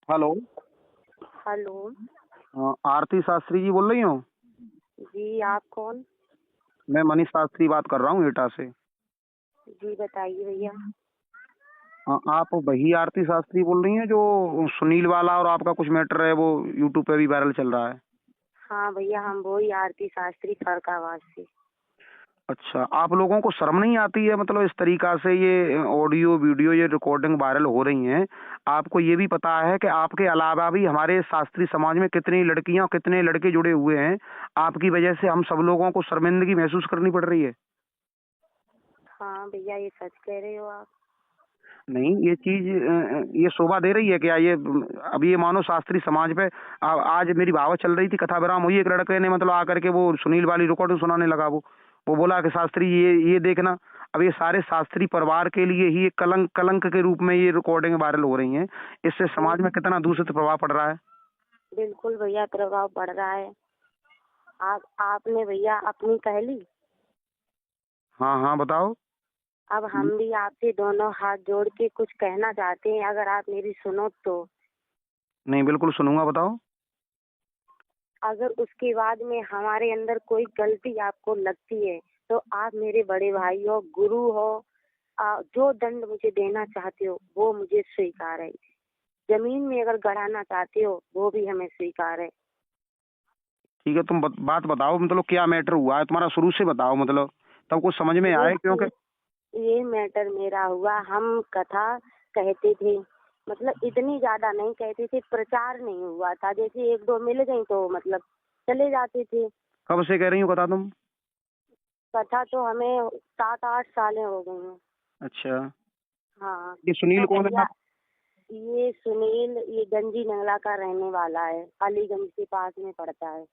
Hello. Hello. आरती शास्त्री जी बोल रही हो? जी, आप कौन? मैं मनीष शास्त्री बात कर रहा हूँ एटा से। जी, बताइए भैया। आप वही आरती शास्त्री बोल रही हैं जो सुनील वाला और आपका कुछ मैटर है वो यूट्यूब पे भी वायरल चल रहा है? हाँ भैया, हम वही आरती शास्त्री फरकाबाद से। अच्छा, आप लोगों को शर्म नहीं आती है? मतलब इस तरीका से ये ऑडियो वीडियो ये रिकॉर्डिंग वायरल हो रही हैं। आपको ये भी पता है कि आपके अलावा भी हमारे शास्त्री समाज में कितनी लड़कियां और कितने लड़के जुड़े हुए हैं। आपकी वजह से हम सब लोगों को शर्मिंदगी महसूस करनी पड़ रही है। हाँ भैया, ये सच कह रहे हो आप। नहीं, ये चीज ये शोभा दे रही है क्या? ये अभी ये मानो शास्त्री समाज पे आज मेरी बात चल रही थी, कथा विराम हुई, एक लड़के ने मतलब आकर के वो सुनील वाली रिकॉर्डिंग सुनाने लगा। वो बोला कि शास्त्री ये देखना। अब ये सारे शास्त्री परिवार के लिए ही एक कलंक कलंक के रूप में ये रिकॉर्डिंग वायरल हो रही हैं। इससे समाज में कितना दूषित प्रभाव पड़ रहा है। बिल्कुल भैया, प्रभाव पड़ रहा है। आपने भैया अपनी कह ली। हाँ हाँ, बताओ। अब हम भी आपसे दोनों हाथ जोड़ के कुछ कहना चाहते हैं, अगर आप मेरी सुनो तो। नहीं, बिल्कुल सुनूंगा, बताओ। अगर उसके बाद में हमारे अंदर कोई गलती आपको लगती है तो आप मेरे बड़े भाई हो, गुरु हो। जो दंड मुझे देना चाहते हो वो मुझे स्वीकार है। जमीन में अगर गड़ाना चाहते हो वो भी हमें स्वीकार है। ठीक है, तुम बात बताओ, मतलब क्या मैटर हुआ है तुम्हारा, शुरू से बताओ, मतलब तब कुछ समझ में ये आए, क्योंकि ये मैटर मेरा हुआ, हम कथा कहते थे। मतलब इतनी ज्यादा नहीं कहते थे, प्रचार नहीं हुआ था। जैसे एक दो मिल गई तो मतलब चले जाते थे। कब से कह रही हो कथा तुम? कथा तो हमें 7-8 सालें हो गई हैं। अच्छा। हाँ। ये सुनील तो कौन है भैया, आप? ये सुनील ये गंजी नंगला का रहने वाला है, अलीगंज के पास में पड़ता है।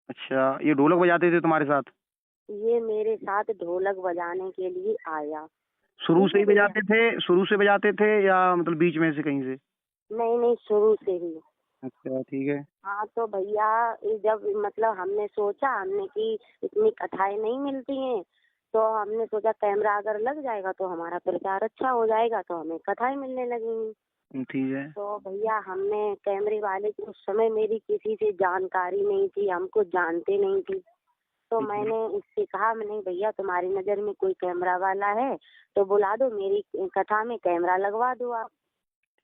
अच्छा, ये ढोलक बजाते थे तुम्हारे साथ? ये मेरे साथ ढोलक बजाने के लिए आया। शुरू ठीक से है ही भैया। बजाते थे? शुरू से बजाते थे या मतलब बीच में से कहीं से? नहीं नहीं, शुरू से ही। अच्छा, ठीक है। हाँ तो भैया, ये जब मतलब हमने सोचा, हमने कि इतनी कथाएं नहीं मिलती हैं, तो हमने सोचा कैमरा अगर लग जाएगा तो हमारा प्रचार अच्छा हो जाएगा, तो हमें कथाएं मिलने लगेंगी। ठीक है। तो भैया, हमने कैमरे वाले की उस समय मेरी किसी से जानकारी नहीं थी, हमको जानते नहीं थी। तो ठीक है। मैंने उससे कहा, मैंने भैया तुम्हारी नज़र में कोई कैमरा वाला है तो बुला दो, मेरी कथा में कैमरा लगवा दो आप।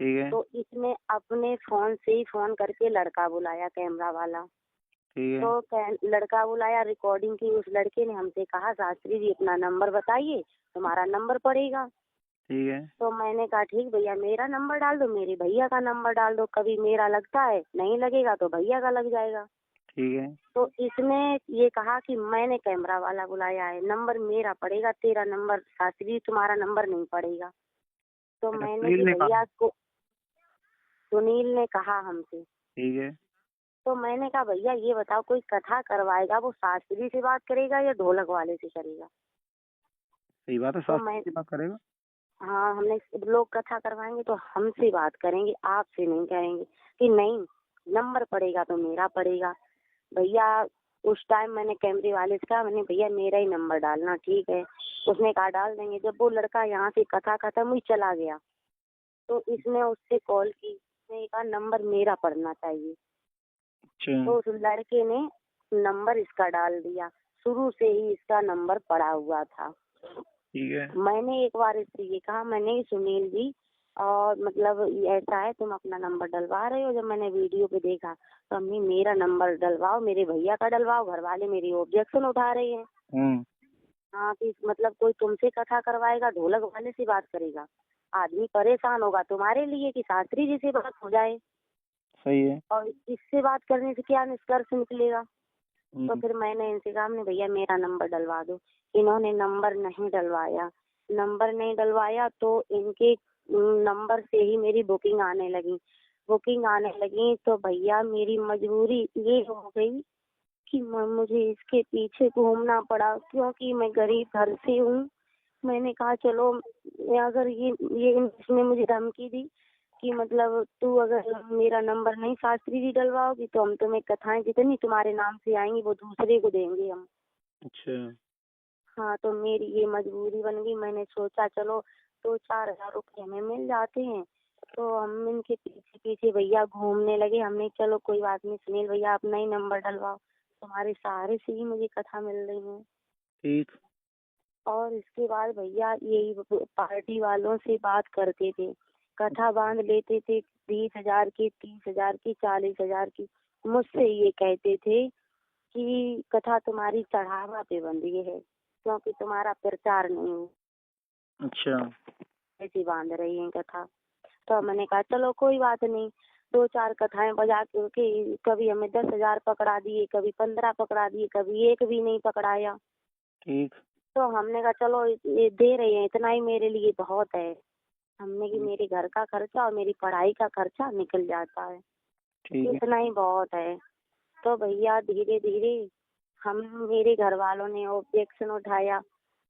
ठीक है। तो इसने अपने फोन से ही फोन करके लड़का बुलाया, कैमरा वाला। ठीक है। तो लड़का बुलाया, रिकॉर्डिंग की। उस लड़के ने हमसे कहा, शास्त्री जी अपना नंबर बताइए, तुम्हारा नंबर पड़ेगा। ठीक है। तो मैंने कहा ठीक भैया, मेरा नंबर डाल दो, मेरे भैया का नंबर डाल दो, कभी मेरा लगता है, नहीं लगेगा तो भैया का लग जाएगा। ठीक है। तो इसने ये कहा कि मैंने कैमरा वाला बुलाया है, नंबर मेरा पड़ेगा, तेरा नंबर शास्त्री तुम्हारा नंबर नहीं पड़ेगा। तो अच्छा, मैंने सुनील कि ने कहा? भैया को, सुनील ने कहा हमसे। ठीक है। तो मैंने कहा भैया ये बताओ, कोई कथा करवाएगा वो शास्त्री से बात करेगा या ढोलक वाले से करेगा? सही बात है, तो शास्त्री मैं, की बात करेगा। हाँ, हमने लोग कथा करवाएंगे तो हमसे बात करेंगे, आपसे नहीं करेंगे। कि नहीं, नंबर पड़ेगा तो मेरा पड़ेगा। भैया, उस टाइम मैंने कैमरे वाले से कहा, मैंने भैया मेरा ही नंबर डालना, ठीक है। उसने कहा डाल देंगे। जब वो लड़का यहाँ से कथा खत्म हुई चला गया, तो इसने उससे कॉल की, उसने कहा नंबर मेरा पड़ना चाहिए। अच्छा। तो उस लड़के ने नंबर इसका डाल दिया। शुरू से ही इसका नंबर पड़ा हुआ था। ठीक है। मैंने एक बार इससे ये कहा, मैंने सुनील जी, और मतलब ऐसा है तुम अपना नंबर डलवा रहे हो। जब मैंने वीडियो पे देखा तो अम्मी मेरा नंबर डलवाओ, मेरे भैया का डलवाओ। घर वाले मेरी ऑब्जेक्शन उठा रहे हैं। हम्म। हाँ, कि मतलब कोई तुमसे कथा करवाएगा, ढोलक वाले से बात करेगा। आदमी परेशान होगा तुम्हारे लिए कि शास्त्री जी से बात हो जाए, सही है। और इससे बात करने से क्या निष्कर्ष निकलेगा। तो हम्म। फिर मैंने इनसे कहा, हमने भैया मेरा नंबर डलवा दो। इन्होंने नंबर नहीं डलवाया। नंबर नहीं डलवाया तो इनके नंबर से ही मेरी बुकिंग आने लगी। तो भैया मेरी मजबूरी ये हो गई कि मुझे इसके पीछे घूमना पड़ा, क्योंकि मैं गरीब घर से हूँ। मैंने कहा चलो, अगर ये इसने मुझे धमकी दी कि मतलब तू अगर मेरा नंबर नहीं शास्त्री जी डलवाओगी तो हम तुम्हें कथाएं जितनी तुम्हारे नाम से आएंगी वो दूसरे को देंगे हम। अच्छा। हाँ, तो मेरी ये मजबूरी बन गई। मैंने सोचा चलो 2-4 हजार रुपये हमें मिल जाते हैं तो हम इनके पीछे पीछे भैया घूमने लगे। हमने चलो कोई बात नहीं सुनील भैया अपना ही नंबर डलवाओ, तुम्हारे सहारे से ही मुझे कथा मिल रही है। ठीक। और इसके बाद भैया यही पार्टी वालों से बात करते थे, कथा बांध लेते थे 20,000 की, 30,000 की, 40,000 की। मुझसे ये कहते थे कि कथा तुम्हारी चढ़ावा पे बंधी है क्योंकि तुम्हारा प्रचार नहीं हो, अच्छा। ऐसी बांध रही है कथा। तो मैंने कहा चलो कोई बात नहीं, 2-4 कथाएं बजा के कभी हमें 10,000 पकड़ा दिए, कभी 15 पकड़ा दिए, कभी एक भी नहीं पकड़ाया। ठीक। तो हमने कहा चलो ये दे रहे हैं इतना ही मेरे लिए बहुत है। हमने कि मेरे घर का खर्चा और मेरी पढ़ाई का खर्चा निकल जाता है, ठीक है। इतना ही बहुत है। तो भैया धीरे धीरे हम मेरे घर वालों ने ऑब्जेक्शन उठाया।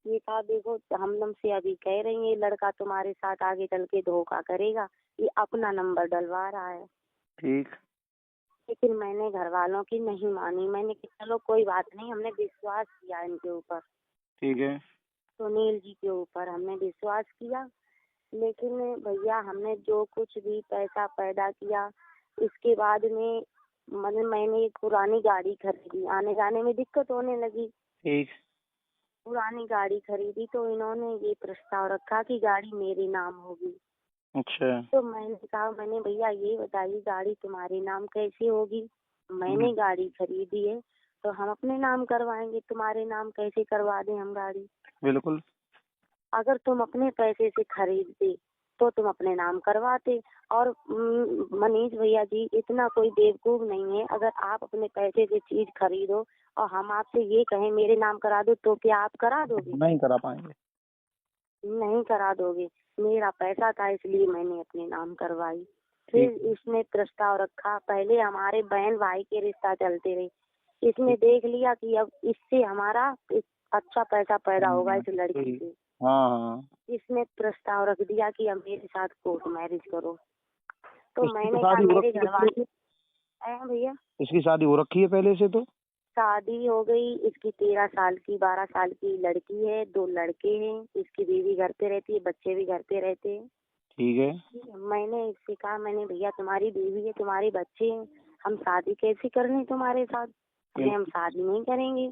ये कहा देखो हम तुमसे अभी कह रही हैं ये लड़का तुम्हारे साथ आगे चल के धोखा करेगा, ये अपना नंबर डलवा रहा है। ठीक। लेकिन मैंने घर वालों की नहीं मानी। मैंने कहा चलो कोई बात नहीं, हमने विश्वास किया इनके ऊपर, ठीक है। सुनील जी के ऊपर हमने विश्वास किया। लेकिन भैया हमने जो कुछ भी पैसा पैदा किया, इसके बाद में मैंने एक पुरानी गाड़ी खरीदी, आने जाने में दिक्कत होने लगी। ठीक। पुरानी गाड़ी खरीदी तो इन्होंने ये प्रस्ताव रखा कि गाड़ी मेरे नाम होगी। अच्छा। तो मैंने कहा मैंने भैया ये बताइए गाड़ी तुम्हारे नाम कैसे होगी, मैंने गाड़ी खरीदी है तो हम अपने नाम करवाएंगे, तुम्हारे नाम कैसे करवा दें हम गाड़ी। बिल्कुल। अगर तुम अपने पैसे से खरीदते तो तुम अपने नाम करवाते। और मनीष भैया जी इतना कोई बेवकूफ नहीं है, अगर आप अपने पैसे से चीज खरीदो और हम आपसे ये कहें मेरे नाम करा दो तो क्या आप करा दोगे? नहीं करा पाएंगे। नहीं करा दोगे। मेरा पैसा था इसलिए मैंने अपने नाम करवाई। फिर इसने प्रस्ताव रखा, पहले हमारे बहन भाई के रिश्ता चलते रहे, इसने देख लिया कि अब इससे हमारा अच्छा पैसा पैदा होगा इस लड़की से। हाँ हाँ। इसने प्रस्ताव रख दिया कि अब मेरे साथ कोर्ट मैरिज करो। तो इसकी मैंने शादी कहा हो मेरे रखी है घर पहले वाले से? भैया इसकी शादी हो रखी है पहले से तो? शादी हो गई, इसकी 13 साल की 12 साल की लड़की है, 2 लड़के हैं, इसकी बीवी घर पे रहती है, बच्चे भी घर पे रहते हैं। ठीक है। मैंने इससे कहा मैंने भैया तुम्हारी बीवी है, तुम्हारे बच्चे हैं, हम शादी कैसे कर लें तुम्हारे साथ, हम शादी नहीं करेंगे।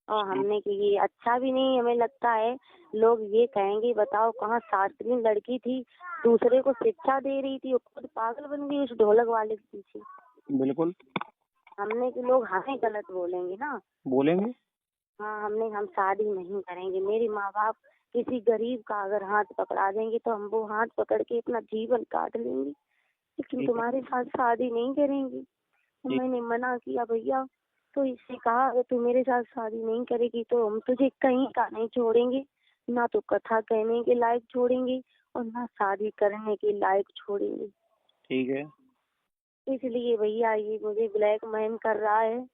और हमने कि ये अच्छा भी नहीं हमें लगता है, लोग ये कहेंगे बताओ कहाँ शास्त्रीय लड़की थी, दूसरे को शिक्षा दे रही थी, वो खुद पागल बन गई उस ढोलक वाले के पीछे। बिल्कुल हमने कि लोग हमें गलत बोलेंगे ना। बोलेंगे। हाँ हमने हम शादी नहीं करेंगे, मेरे माँ बाप किसी गरीब का अगर हाथ पकड़ा देंगे तो हम वो हाथ पकड़ के अपना जीवन काट लेंगे, लेकिन तुम्हारे साथ शादी नहीं करेंगे। तो मैंने मना किया भैया। तो इससे कहा अगर तू मेरे साथ शादी नहीं करेगी तो हम तुझे कहीं का नहीं छोड़ेंगे, ना तो कथा कहने के लायक छोड़ेंगे और ना शादी करने के लायक छोड़ेंगे। ठीक है। इसलिए भैया ये मुझे ब्लैकमेल कर रहा है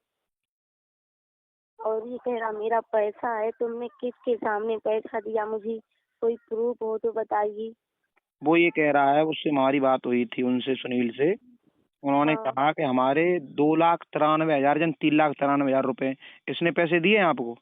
और ये कह रहा मेरा पैसा है, तुमने किसके सामने पैसा दिया, मुझे कोई प्रूफ हो तो बताइए। वो ये कह रहा है, उससे हमारी बात हुई थी उनसे, सुनील से। उन्होंने हाँ कहा कि हमारे 2,93,000 जन 3,93,000 रुपए इसने पैसे दिए हैं आपको?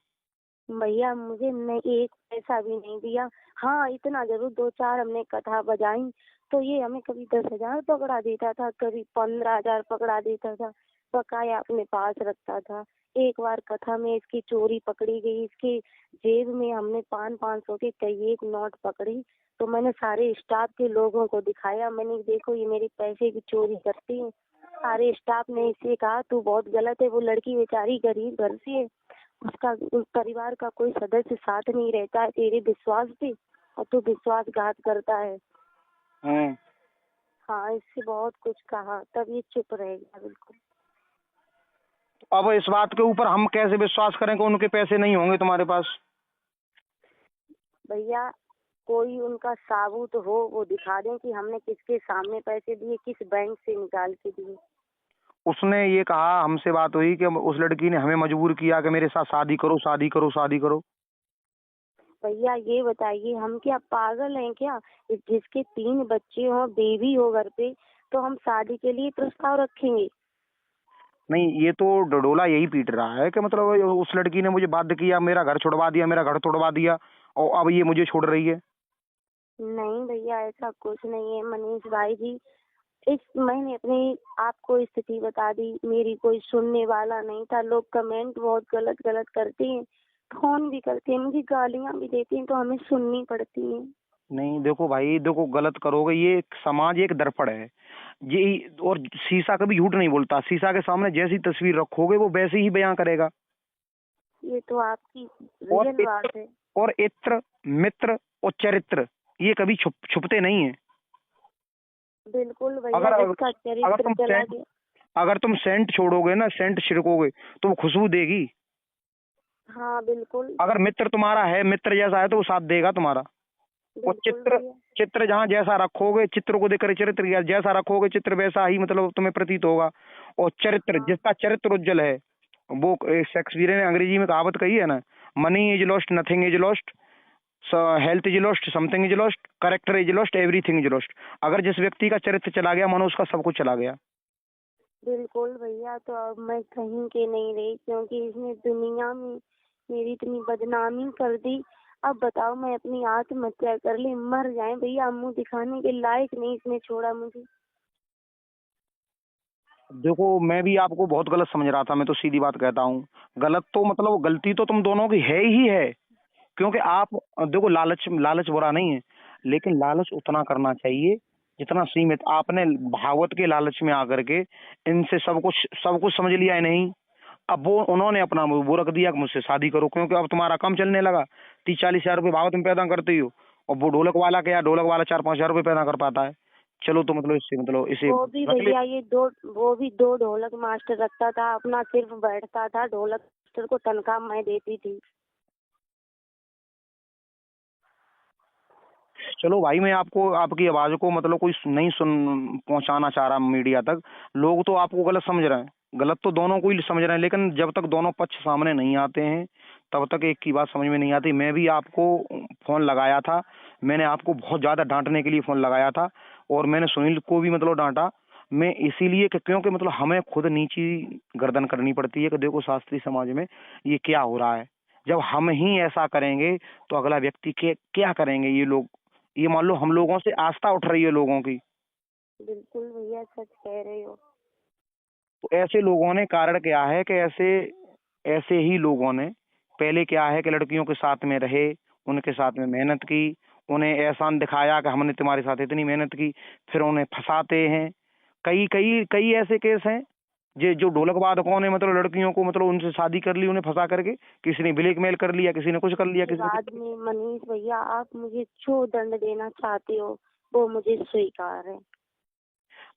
भैया मुझे नहीं एक पैसा भी नहीं दिया। हाँ इतना जरूर 2-4 हमने कथा बजाई तो ये हमें कभी 10,000 पकड़ा देता था, कभी 15,000 पकड़ा देता था, बकाया अपने पास रखता था। एक बार कथा में इसकी चोरी पकड़ी गई, इसके जेब में हमने 500-500 के कई एक नोट पकड़ी। तो मैंने सारे स्टाफ के लोगों को दिखाया, मैंने देखो ये मेरे पैसे की चोरी करती है। सारे स्टाफ ने इसे कहा तू बहुत गलत है, वो लड़की बेचारी गरीब घर से है, उसका उस परिवार का कोई सदस्य साथ नहीं रहता है तेरे विश्वास पे और तू विश्वासघात करता है। हाँ इससे बहुत कुछ कहा, तब ये चुप रह गया बिल्कुल। अब इस बात के ऊपर हम कैसे विश्वास करें कि उनके पैसे नहीं होंगे तुम्हारे पास? भैया कोई उनका साबूत हो वो दिखा दें कि हमने किसके सामने पैसे दिए, किस बैंक से निकाल के दिए। उसने ये कहा, हमसे बात हुई कि उस लड़की ने हमें मजबूर किया कि मेरे साथ शादी करो, शादी करो, शादी करो। भैया ये बताइए हम क्या पागल हैं क्या, जिसके 3 बच्चे हो बेबी हो घर पे तो हम शादी के लिए प्रस्ताव रखेंगे? नहीं, ये तो डडोला यही पीट रहा है कि मतलब उस लड़की ने मुझे बाध्य किया, मेरा घर छुड़वा दिया, मेरा घर तोड़वा दिया, और अब ये मुझे छोड़ रही है। नहीं भैया, ऐसा कुछ नहीं है मनीष भाई जी। इस मैंने अपनी आपको स्थिति बता दी, मेरी कोई सुनने वाला नहीं था। लोग कमेंट बहुत गलत गलत करते हैं, फोन भी करते हैं, मुझे गालियां भी देते हैं, तो हमें सुननी पड़ती हैं। नहीं देखो भाई, देखो गलत करोगे, ये समाज एक दर्पण है ये। और शीशा कभी झूठ नहीं बोलता, शीशा के सामने जैसी तस्वीर रखोगे वो वैसे ही बयां करेगा। ये तो आपकी और रियल इत्र, बात है। और इत्र, मित्र और चरित्र ये कभी छुपते नहीं है। बिल्कुल भैया, अगर जिसका अगर चरित्र तुम चला सेंट गया। अगर तुम सेंट छोड़ोगे ना, सेंट छिड़कोगे तो वो खुशबू देगी। हाँ बिल्कुल। अगर मित्र तुम्हारा है, मित्र जैसा है, तो वो साथ देगा तुम्हारा। और बिल्कुल चित्र, भैया। चित्र जहाँ जैसा रखोगे, चित्र को देखकर चरित्र जैसा रखोगे, चित्र वैसा ही मतलब तुम्हें प्रतीत होगा। और चरित्र, हाँ जिसका चरित्र उज्जवल है, वो शेक्सपियर ने अंग्रेजी में कहावत कही है ना, money is lost, nothing is lost, health is lost, something is lost, character is lost, everything is lost. अगर जिस व्यक्ति का चरित्र चला गया, मानो उसका सब कुछ चला गया। बिल्कुल भैया, तो अब मैं कहीं के नहीं रही, क्योंकि इसने दुनिया में मेरी इतनी बदनामी कर दी। अब बताओ, मैं अपनी आत्महत्या कर ली, मर जाए भैया, मुंह दिखाने के लायक नहीं इसने छोड़ा मुझे। देखो मैं भी आपको बहुत गलत समझ रहा था, मैं तो सीधी बात कहता हूँ। गलत तो मतलब गलती तो तुम दोनों की है ही है। क्योंकि आप देखो, लालच लालच बुरा नहीं है, लेकिन लालच उतना करना चाहिए जितना सीमित। आपने भागवत के लालच में आकर के इनसे सब कुछ समझ लिया है नहीं। अब वो उन्होंने अपना वो रख दिया कि मुझसे शादी करो, क्योंकि अब तुम्हारा कम चलने लगा। 30-40 हजार रुपये भागवत में पैदा करते हो, और वो ढोलक वाला क्या, ढोलक वाला 4-5 हजार रुपये पैदा कर पाता है। चलो तो मतलब इससे मतलब इसे वो भी रख ले। भैया, वो भी दो ढोलक मास्टर रखता था, अपना सिर्फ बैठता था, ढोलक मास्टर को तनख्वाह मैं देती थी। चलो भाई, मैं आपको आपकी आवाज को मतलब कोई नहीं सुन पहुंचाना चाह रहा मीडिया तक। लोग तो आपको गलत समझ रहे हैं, गलत तो दोनों को ही समझ रहे हैं, लेकिन जब तक दोनों पक्ष सामने नहीं आते हैं तब तक एक की बात समझ में नहीं आती। मैं भी आपको फोन लगाया था, मैंने आपको बहुत ज्यादा डांटने के लिए फोन लगाया था, और मैंने सुनील को भी मतलब डांटा। मैं इसीलिए क्योंकि मतलब हमें खुद नीची गर्दन करनी पड़ती है कि देखो शास्त्रीय समाज में ये क्या हो रहा है। जब हम ही ऐसा करेंगे तो अगला व्यक्ति के क्या करेंगे ये लोग। ये मान लो हम लोगों से आस्था उठ रही है लोगों की। बिल्कुल भैया, सच कह रहे हो। तो ऐसे लोगों ने कारण क्या है कि ऐसे ऐसे ही लोगों ने पहले क्या है कि लड़कियों के साथ में रहे, उनके साथ में मेहनत की, उन्हें एहसान दिखाया कि हमने तुम्हारे साथ इतनी मेहनत की, फिर उन्हें फंसाते हैं। कई कई कई ऐसे केस हैं जो ढोलक वादकों ने मतलब लड़कियों को मतलब उनसे शादी कर ली, उन्हें फंसा करके। किसी ने ब्लैकमेल कर लिया, किसी ने कुछ कर लिया, उसके किसी ने बाद कुछ। में मनीष भैया, आप मुझे जो दंड देना चाहते हो वो मुझे स्वीकार है।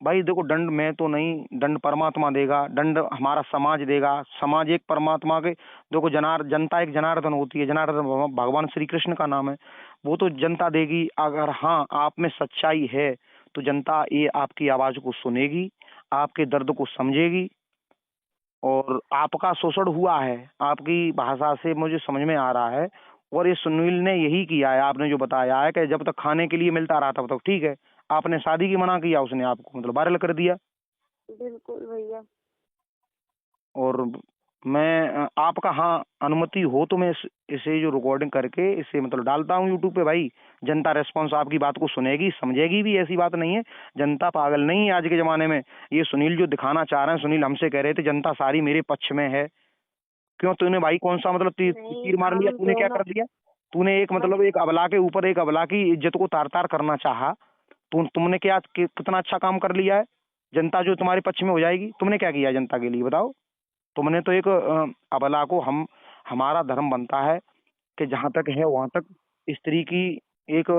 भाई देखो, दंड मैं तो नहीं, दंड परमात्मा देगा, दंड हमारा समाज देगा। समाज एक परमात्मा के, देखो जनता एक जनार्दन होती है, जनार्दन भगवान श्री कृष्ण का नाम है। वो तो जनता देगी। अगर हाँ आप में सच्चाई है तो जनता ये आपकी आवाज को सुनेगी, आपके दर्द को समझेगी। और आपका शोषण हुआ है, आपकी भाषा से मुझे समझ में आ रहा है। और ये सुनील ने यही किया है, आपने जो बताया है कि जब तक खाने के लिए मिलता रहा तब तक ठीक है। आपने शादी की मना किया, उसने आपको मतलब वायरल कर दिया। बिल्कुल भैया। और मैं आपका हाँ अनुमति हो तो मैं इसे जो रिकॉर्डिंग करके इसे मतलब डालता हूँ यूट्यूब पे। भाई जनता रेस्पॉन्स आपकी बात को सुनेगी, समझेगी भी, ऐसी बात नहीं है। जनता पागल नहीं है आज के जमाने में। ये सुनील जो दिखाना चाह रहे हैं, सुनील हमसे कह रहे थे जनता सारी मेरे पक्ष में है। क्यों तूने भाई कौन सा मतलब नहीं, तीर मार लिया, हम तूने क्या दोनों। कर दिया? तूने एक मैं मतलब एक अबला के ऊपर एक अबला की इज्जत को तार तार करना चाहा। तुमने क्या कितना अच्छा काम कर लिया है? जनता जो तुम्हारे पक्ष में हो जाएगी। तुमने क्या किया जनता के लिए बताओ? तुमने तो एक अबला को, हम हमारा धर्म बनता है कि जहां तक है वहां तक स्त्री की एक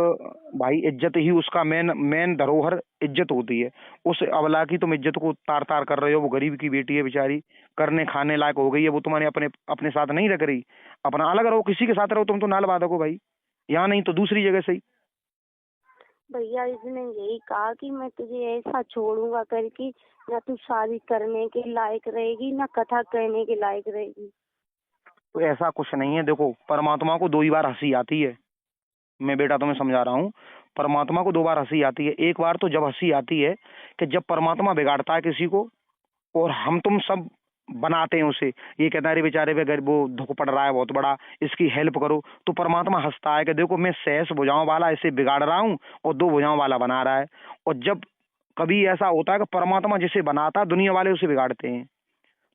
भाई इज्जत ही उसका मेन मेन धरोहर इज्जत होती है। उस अबला की तुम इज्जत को तार तार कर रहे हो। वो गरीब की बेटी है बेचारी, करने खाने लायक हो गई है, वो तुम्हारे अपने अपने साथ नहीं रख रही। अपना अलग रहो, किसी के साथ रहो, तुम तो नाल बाधक हो भाई। यहाँ नहीं तो दूसरी जगह से ही। भैया, इसने यही कहा कि मैं तुझे ऐसा छोड़ूंगा करके, ना तू शादी करने के लायक रहेगी, ना कथा कहने के लायक रहेगी। तो ऐसा कुछ नहीं है। देखो परमात्मा को दो ही बार हंसी आती है। मैं बेटा तुम्हें समझा रहा हूँ, परमात्मा को दो बार हंसी आती है। एक बार तो जब हंसी आती है कि जब परमात्मा बिगाड़ता है किसी को, और हम तुम सब बनाते हैं उसे, ये कहता है अरे बेचारे पे गरीब वो दुख पड़ रहा है बहुत बड़ा, इसकी हेल्प करो, तो परमात्मा हंसता है कि देखो मैं 6 भुजाओं वाला इसे बिगाड़ रहा हूँ और 2 भुजाओं वाला बना रहा है। और जब कभी ऐसा होता है कि परमात्मा जिसे बनाता है दुनिया वाले उसे बिगाड़ते हैं,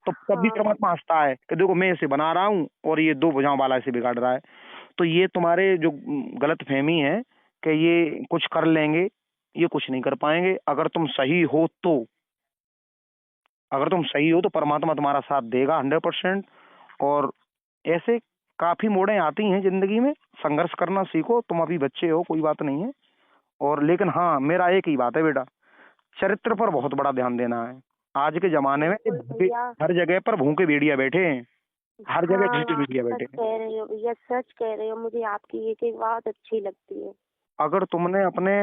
तो तब भी हाँ परमात्मा हंसता है कि देखो मैं इसे बना रहा हूँ और ये 2 भुजाओं वाला इसे बिगाड़ रहा है। तो ये तुम्हारे जो गलत फहमी है कि ये कुछ कर लेंगे, ये कुछ नहीं कर पाएंगे। अगर तुम सही हो तो, अगर तुम सही हो तो परमात्मा तुम्हारा साथ देगा 100%। और ऐसे काफी मोड़ें आती हैं जिंदगी में, संघर्ष करना सीखो। तुम अभी बच्चे हो, कोई बात नहीं है। और लेकिन हाँ, मेरा एक ही बात है बेटा, चरित्र पर बहुत बड़ा ध्यान देना है। आज के जमाने में बिल्कुल भैया। हर जगह पर भूखे भेड़िया बैठे हैं, हर जगह हाँ झूठे आप भेड़िया बैठे सच हैं। कह रहे हो भैया, सच कह रहे हो, मुझे आपकी एक एक बात अच्छी लगती है। अगर तुमने अपने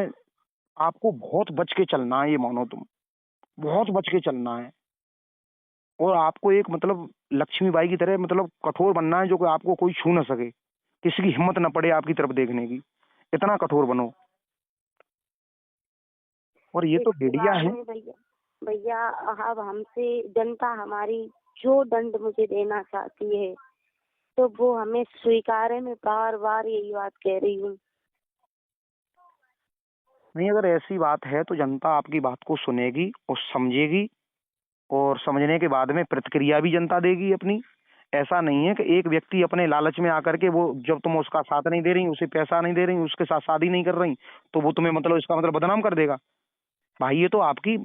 आपको बहुत बच के चलना है, ये मानो तुम बहुत बच के चलना है, और आपको एक मतलब लक्ष्मीबाई की तरह मतलब कठोर बनना है, जो कि आपको कोई छू न सके, किसी की हिम्मत न पड़े आपकी तरफ देखने की, इतना कठोर बनो। और ये तो इसके भेड़िया बाद है। में भैया, भैया अब हमसे जनता हमारी जो दंड मुझे देना चाहती है तो वो हमें स्वीकार है। मैं बार बार यही बात कह रही हूँ। नहीं, अगर ऐसी बात है तो जनता आपकी बात को सुनेगी और समझेगी, और समझने के बाद में प्रतिक्रिया भी जनता देगी अपनी। ऐसा नहीं है कि एक व्यक्ति अपने लालच में आकर के, वो जब तुम उसका साथ नहीं दे रही, उसे पैसा नहीं दे रही, उसके साथ शादी नहीं कर रही, तो वो तुम्हें मतलब इसका मतलब बदनाम कर देगा। भाई ये तो आपकी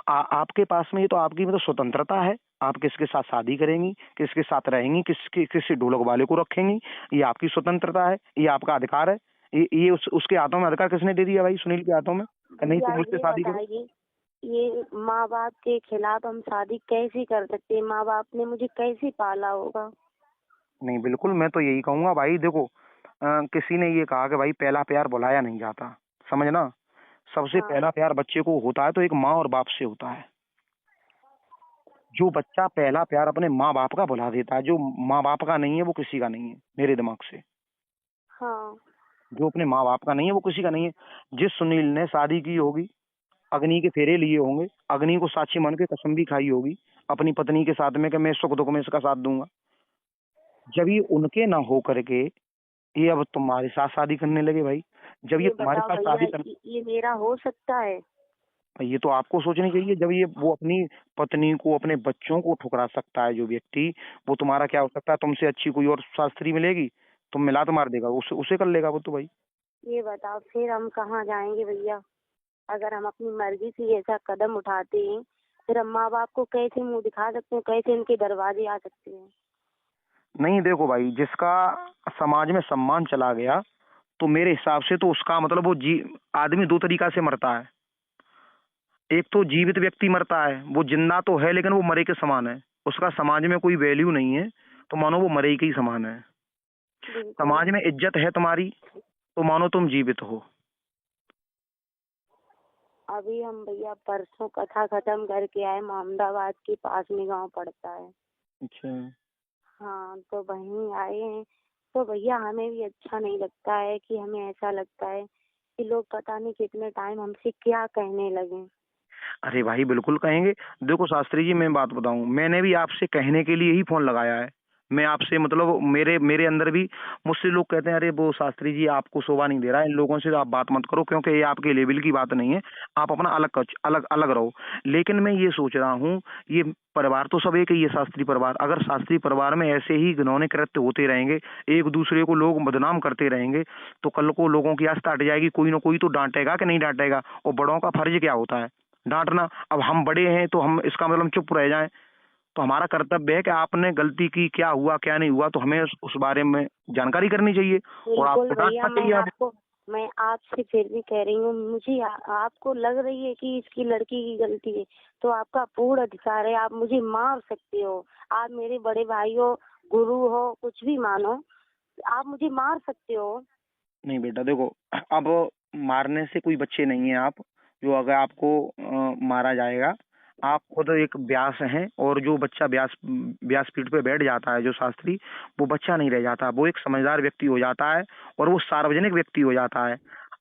आपके पास में, ये तो आपकी मतलब स्वतंत्रता है। आप किसके साथ शादी करेंगी, किसके साथ रहेंगी, किस ढोलक वाले को रखेंगी, ये आपकी स्वतंत्रता है, ये आपका अधिकार है। ये उसके हाथों में अधिकार किसने दे दिया भाई? सुनील के हाथों में, कि नहीं भैया तुम मुझसे ये शादी करो। बताइए, ये माँ बाप के खिलाफ हम शादी कैसे कर सकते हैं? माँ बाप ने मुझे कैसे पाला होगा? नहीं बिल्कुल, मैं तो यही कहूंगा भाई, देखो किसी ने ये कहा कि भाई पहला प्यार भुलाया नहीं जाता, समझना। सबसे हाँ पहला प्यार बच्चे को होता है तो एक माँ और बाप से होता है। जो बच्चा पहला प्यार अपने माँ बाप का भुला देता है, जो माँ बाप का नहीं है वो किसी का नहीं है मेरे दिमाग से। हाँ जो अपने माँ बाप का नहीं है वो किसी का नहीं है। जिस सुनील ने शादी की होगी, अग्नि के फेरे लिए होंगे, अग्नि को साक्षी मान के कसम भी खाई होगी अपनी पत्नी के साथ में कि मैं सुख दुख में इसका साथ दूंगा, जब ये उनके ना हो करके ये अब तुम्हारे साथ शादी करने लगे भाई, जब ये ये तुम्हारे बताओ साथ भैया, शादी कर, ये मेरा हो सकता है? ये तो आपको सोचनी चाहिए। जब ये वो अपनी पत्नी को, अपने बच्चों को ठुकरा सकता है जो व्यक्ति, वो तुम्हारा क्या हो सकता है? तुमसे अच्छी कोई और शास्त्री मिलेगी, तुम मिला तो मार देगा, उसे कर लेगा वो तो भाई। ये बताओ फिर हम कहाँ जाएंगे भैया? अगर हम अपनी मर्जी से ऐसा कदम उठाते हैं फिर हम माँ बाप को कैसे मुंह दिखा सकते हैं, कैसे इनके दरवाजे आ सकते हैं? नहीं देखो भाई, जिसका समाज में सम्मान चला गया, तो मेरे हिसाब से तो उसका मतलब वो आदमी 2 तरीका से मरता है। एक तो जीवित व्यक्ति मरता है, वो जिंदा तो है लेकिन वो मरे के समान है, उसका समाज में कोई वैल्यू नहीं है, तो मानो वो मरे के ही समान है। बिल्कुल। समाज में इज्जत है तुम्हारी तो मानो तुम जीवित हो। अभी हम भैया परसों कथा खत्म करके आए, मोहम्मदाबाद के पास में गांव पड़ता है। अच्छा। हाँ तो वहीं आए हैं। तो भैया हमें भी अच्छा नहीं लगता है कि हमें ऐसा लगता है कि लोग पता नहीं कितने टाइम हमसे क्या कहने लगे। अरे भाई बिल्कुल कहेंगे। देखो शास्त्री जी, मैं बात बताऊं, मैंने भी आपसे कहने के लिए ही फोन लगाया है। मैं आपसे मतलब मेरे मेरे अंदर भी मुझसे लोग कहते हैं अरे वो शास्त्री जी आपको शोभा नहीं दे रहा है, इन लोगों से आप बात मत करो क्योंकि ये आपके लेवल की बात नहीं है, आप अपना अलग अलग रहो। लेकिन मैं ये सोच रहा हूँ, ये परिवार तो सब एक ही है, शास्त्री परिवार। अगर शास्त्री परिवार में ऐसे ही घिनौने कृत्य होते रहेंगे, एक दूसरे को लोग बदनाम करते रहेंगे, तो कल को लोगों की आस्था हट जाएगी। कोई ना कोई तो डांटेगा कि नहीं डांटेगा, और बड़ों का फर्ज क्या होता है? डांटना। अब हम बड़े हैं तो हम इसका मतलब चुप रह जाएं? तो हमारा कर्तव्य है कि आपने गलती की, क्या हुआ क्या नहीं हुआ, तो हमें उस बारे में जानकारी करनी चाहिए और बिल्कुल आपको भैया, डांटना चाहिए हमें। मैं आपसे फिर भी कह रही हूँ, मुझे आपको लग रही है कि इसकी लड़की की गलती है तो आपका पूर्ण अधिकार है, आप मुझे मार सकते हो। आप मेरे बड़े भाई हो, गुरु हो, कुछ भी मानो, आप मुझे मार सकते हो। नहीं बेटा देखो, अब मारने से कोई बच्चे नहीं है आप, जो अगर आपको मारा जाएगा। आप खुद एक व्यास हैं, और जो बच्चा व्यासपीठ पे बैठ जाता है जो शास्त्री, वो बच्चा नहीं रह जाता, वो एक समझदार व्यक्ति हो जाता है, और वो सार्वजनिक व्यक्ति हो जाता है।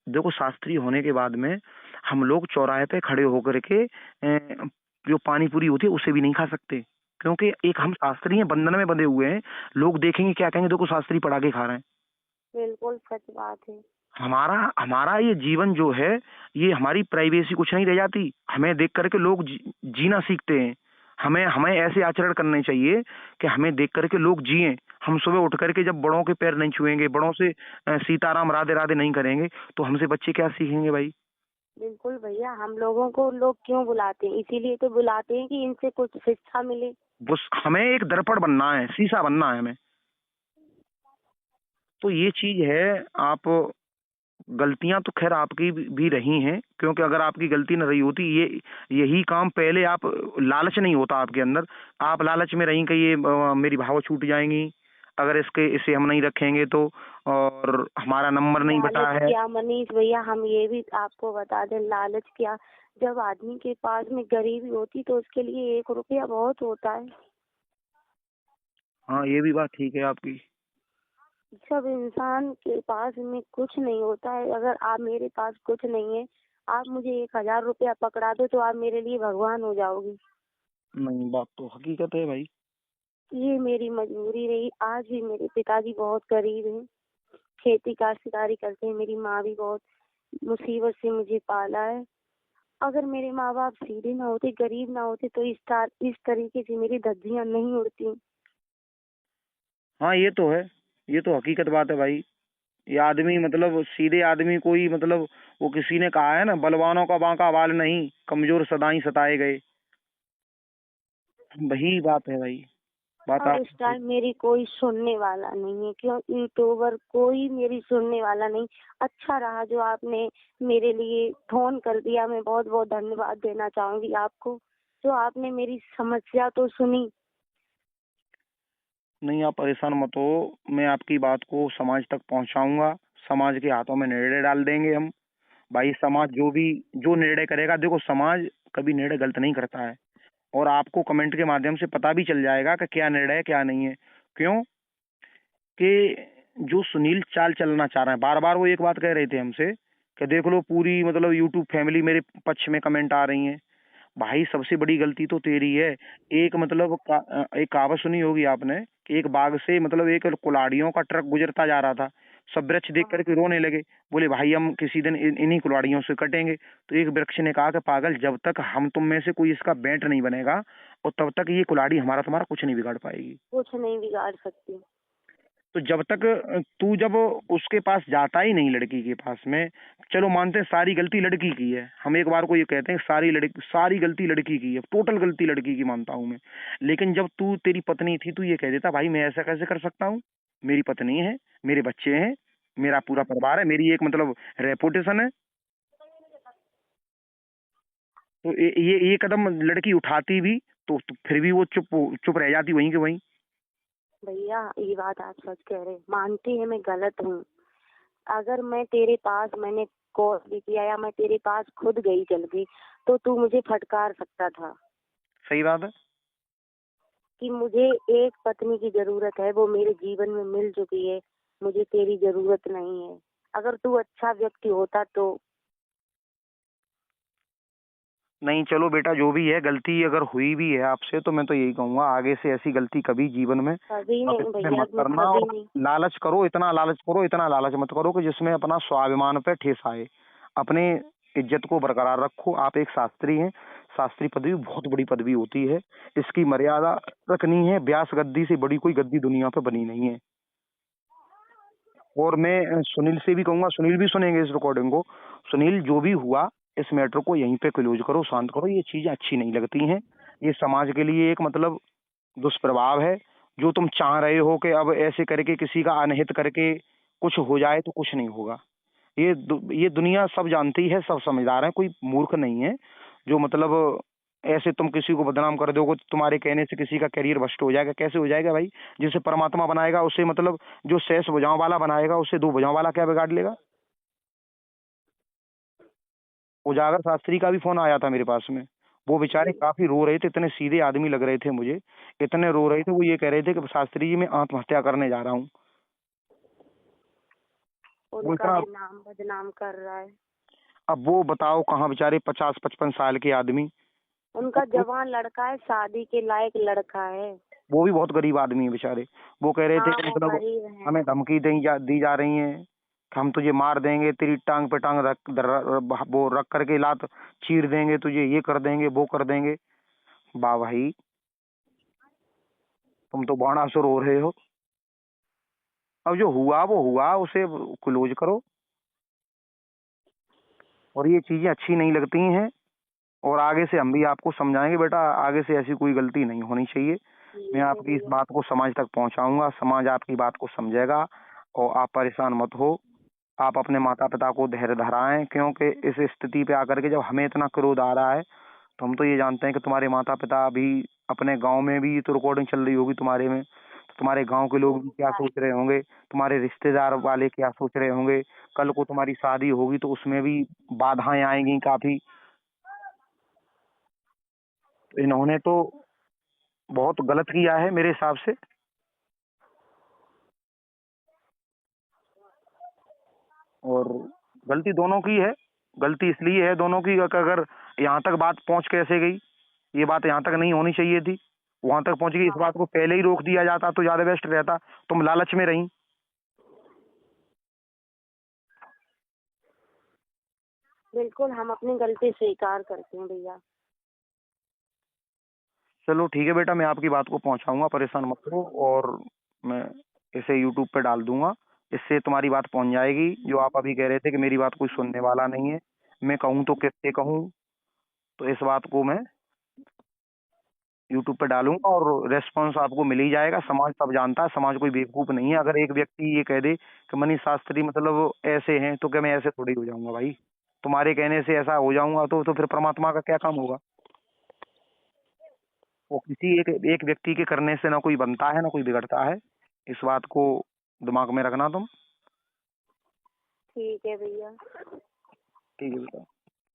देखो शास्त्री होने के बाद में हम लोग चौराहे पे खड़े होकर के जो पानी पूरी होती है उसे भी नहीं खा सकते। क्योंकि एक हम शास्त्री हैं, बंधन में बंधे हुए हैं। लोग देखेंगे, क्या कहेंगे, देखो शास्त्री पढ़ा के खा रहे हैं। बिल्कुल सच बात है। हमारा हमारा ये जीवन जो है, ये हमारी प्राइवेसी कुछ नहीं रह जाती। हमें देख करके लोग जीना सीखते हैं। हमें हमें ऐसे आचरण करने चाहिए कि हमें देख करके लोग जिएं। हम सुबह उठ करके जब बड़ों के पैर नहीं छुएंगे, बड़ों से सीताराम राधे राधे नहीं करेंगे, तो हमसे बच्चे क्या सीखेंगे भाई? बिल्कुल भैया, हम लोगों को लोग क्यों बुलाते हैं? इसीलिए तो बुलाते हैं कि इनसे कुछ शिक्षा मिले। बस हमें एक दर्पण बनना है, शीशा बनना है हमें। तो ये चीज है। आप गलतियां तो खैर आपकी भी रही हैं, क्योंकि अगर आपकी गलती न रही होती, ये यही काम पहले आप, लालच नहीं होता आपके अंदर। आप लालच में रही कि ये मेरी भाव छूट जाएंगी अगर इसे हम नहीं रखेंगे तो, और हमारा नंबर नहीं बटा लालच है। क्या मनीष भैया, हम ये भी आपको बता दें, लालच क्या, जब आदमी के पास में गरीबी होती तो उसके लिए 1 रुपया बहुत होता है। हाँ, ये भी बात ठीक है आपकी। जब इंसान के पास में कुछ नहीं होता है, अगर आप, मेरे पास कुछ नहीं है, आप मुझे 1,000 रुपया पकड़ा दो तो आप मेरे लिए भगवान हो जाओगे। नहीं, बात तो हकीकत है भाई। ये मेरी मजबूरी रही। आज भी मेरे पिताजी बहुत गरीब हैं, खेती काश्तकारी करते हैं। मेरी माँ भी बहुत मुसीबत से मुझे पाला है। अगर मेरे माँ बाप सीधे ना होते, गरीब ना होते, तो इस तरीके से मेरी धज्जियां नहीं उड़ती। हाँ, ये तो है। ये तो हकीकत बात है भाई। ये आदमी मतलब सीधे आदमी कोई मतलब, वो किसी ने कहा है ना, बलवानों का बांका बाल नहीं, कमजोर सदा ही सताए गए। वही बात है भाई। बात और आप उस टाइम मेरी कोई सुनने वाला नहीं है, क्यों यूट्यूबर कोई मेरी सुनने वाला नहीं। अच्छा रहा जो आपने मेरे लिए फोन कर दिया, मैं बहुत बहुत धन्यवाद देना चाहूंगी आपको, जो आपने मेरी समस्या तो सुनी। नहीं, आप परेशान मत हो। मैं आपकी बात को समाज तक पहुंचाऊंगा। समाज के हाथों में निर्णय डाल देंगे हम। भाई समाज जो निर्णय करेगा, देखो समाज कभी निर्णय गलत नहीं करता है। और आपको कमेंट के माध्यम से पता भी चल जाएगा कि क्या निर्णय है क्या नहीं है। क्यों कि जो सुनील चाल चलना चाह रहे हैं, बार बार वो एक बात कह रहे थे हमसे कि देख लो पूरी मतलब यूट्यूब फैमिली मेरे पक्ष में कमेंट आ रही है। भाई सबसे बड़ी गलती तो तेरी है। एक मतलब एक कहावत सुनी होगी आपने कि एक बाग से मतलब एक कुल्हाड़ियों का ट्रक गुजरता जा रहा था। सब वृक्ष देख करके रोने लगे, बोले भाई हम किसी दिन इन्हीं कुल्हाड़ियों से कटेंगे। तो एक वृक्ष ने कहा कि पागल, जब तक हम तुम में से कोई इसका बेंट नहीं बनेगा, और तब तक ये कुल्हाड़ी हमारा तुम्हारा कुछ नहीं बिगाड़ पाएगी। कुछ नहीं बिगाड़ सकती। तो जब तक तू जब उसके पास जाता ही नहीं, लड़की के पास में, चलो मानते हैं सारी गलती लड़की की है, हम एक बार को ये कहते हैं सारी गलती लड़की की है, टोटल गलती लड़की की मानता हूं मैं। लेकिन जब तू तेरी पत्नी थी, तू ये कह देता भाई मैं ऐसा कैसे कर सकता हूँ, मेरी पत्नी है, मेरे बच्चे हैं, मेरा पूरा परिवार है, मेरी एक मतलब रेपुटेशन है। तो ये कदम लड़की उठाती भी तो फिर भी वो चुप चुप रह जाती वहीं के वहीं। भैया ये बात आप सच कह रहे हैं, मानती है मैं गलत हूँ। अगर मैं तेरे पास, मैंने कॉल भी किया या मैं तेरे पास खुद गई चल गई, तो तू मुझे फटकार सकता था सही बात है। कि मुझे एक पत्नी की जरूरत है, वो मेरे जीवन में मिल चुकी है, मुझे तेरी जरूरत नहीं है। अगर तू अच्छा व्यक्ति होता तो। नहीं चलो बेटा, जो भी है, गलती अगर हुई भी है आपसे तो मैं तो यही कहूंगा आगे से ऐसी गलती कभी जीवन में कभी नहीं भविष्य में भैया, मत मैं करना। कभी और नहीं। इतना लालच मत करो कि जिसमें अपना स्वाभिमान पे ठेस आए। अपने इज्जत को बरकरार रखो। आप एक शास्त्री हैं। शास्त्री पदवी बहुत बड़ी पदवी होती है। इसकी मर्यादा रखनी है। व्यास गद्दी से बड़ी कोई गद्दी दुनिया पे बनी नहीं है। और मैं सुनील से भी कहूंगा, सुनील भी सुनेंगे इस रिकॉर्डिंग को। सुनील, जो भी हुआ इस मैटर को यहीं पे क्लोज करो, शांत करो। ये चीजें अच्छी नहीं लगती हैं। ये समाज के लिए एक मतलब दुष्प्रभाव है। जो तुम चाह रहे हो कि अब ऐसे करके किसी का अनहित करके कुछ हो जाए, तो कुछ नहीं होगा। ये दुनिया सब जानती है, सब समझदार है, कोई मूर्ख नहीं है। जो मतलब ऐसे तुम किसी को बदनाम कर दोगे तो तुम्हारे कहने से किसी का करियर भ्रष्ट हो जाएगा, कैसे हो जाएगा भाई? जिसे परमात्मा बनाएगा उसे मतलब, जो शेष भुजाओं वाला बनाएगा उसे दो भुजाओं वाला क्या बिगाड़ लेगा? उजागर शास्त्री का भी फोन आया था मेरे पास में। वो बेचारे काफी रो रहे थे, इतने सीधे आदमी लग रहे थे मुझे, इतने रो रहे थे। वो ये कह रहे थे कि शास्त्री जी मैं आत्महत्या करने जा रहा हूँ। वो उनका इतना, भी नाम बदनाम कर रहा है। अब वो बताओ कहाँ बेचारे 50-55 साल के आदमी, उनका जवान लड़का है, शादी के लायक लड़का है। वो भी बहुत गरीब आदमी है बेचारे। वो कह रहे थे हाँ, कि वो मतलब गरीब है। हमें धमकी दी जा रही है कि हम तुझे मार देंगे, तेरी टांग पे टांग वो रख करके लात चीर देंगे, तुझे ये कर देंगे, वो कर देंगे। वाह भाई, तुम तो बाणासुर हो रहे हो। अब जो हुआ वो हुआ, उसे क्लोज करो। और ये चीजें अच्छी नहीं लगती हैं। और आगे से हम भी आपको समझाएंगे बेटा, आगे से ऐसी कोई गलती नहीं होनी चाहिए। मैं ठीक है आपकी इस भैया। बात को समाज तक पहुंचाऊंगा, समाज आपकी बात को समझेगा। और आप परेशान मत हो। आप अपने माता पिता को धैर्य धराएं, क्योंकि इस स्थिति पे आकर के जब हमें इतना क्रोध आ रहा है, तो हम तो ये जानते हैं कि तुम्हारे माता पिता भी अपने गांव में भी तो रिकॉर्डिंग चल रही होगी तुम्हारे में, तो तुम्हारे गांव के लोग भी क्या सोच रहे होंगे, तुम्हारे रिश्तेदार वाले क्या सोच रहे होंगे। कल को तुम्हारी शादी होगी तो उसमें भी बाधाएं आएंगी काफी। तो इन्होंने तो बहुत गलत किया है मेरे हिसाब से। और गलती दोनों की है। गलती इसलिए है दोनों की कि अगर यहाँ तक बात पहुंच कैसे गई, ये बात यहाँ तक नहीं होनी चाहिए थी। वहां तक पहुंच गई, इस बात को पहले ही रोक दिया जाता तो ज्यादा बेस्ट रहता। तुम लालच में रही। बिल्कुल, हम अपनी गलती स्वीकार करते हैं भैया। चलो ठीक है बेटा, मैं आपकी बात को पहुंचाऊंगा, परेशान मत हो। और मैं इसे यूट्यूब पे डाल दूंगा। इससे तुम्हारी बात पहुंच जाएगी। जो आप अभी कह रहे थे कि मेरी बात कोई सुनने वाला नहीं है, मैं कहूँ तो किससे कहूँ। तो इस बात को मैं यूट्यूब पे डालूंगा और रेस्पॉन्स आपको मिल ही जाएगा। समाज सब जानता है, समाज कोई बेवकूफ नहीं है। अगर एक व्यक्ति ये कह दे कि मनीष शास्त्री मतलब ऐसे हैं, तो क्या मैं ऐसे थोड़ी हो जाऊंगा भाई। तुम्हारे कहने से ऐसा हो जाऊंगा तो फिर परमात्मा का क्या काम होगा। वो किसी एक एक व्यक्ति के करने से ना कोई बनता है ना कोई बिगड़ता है। इस बात को दिमाग में रखना तुम। ठीक है भैया। ठीक है बेटा।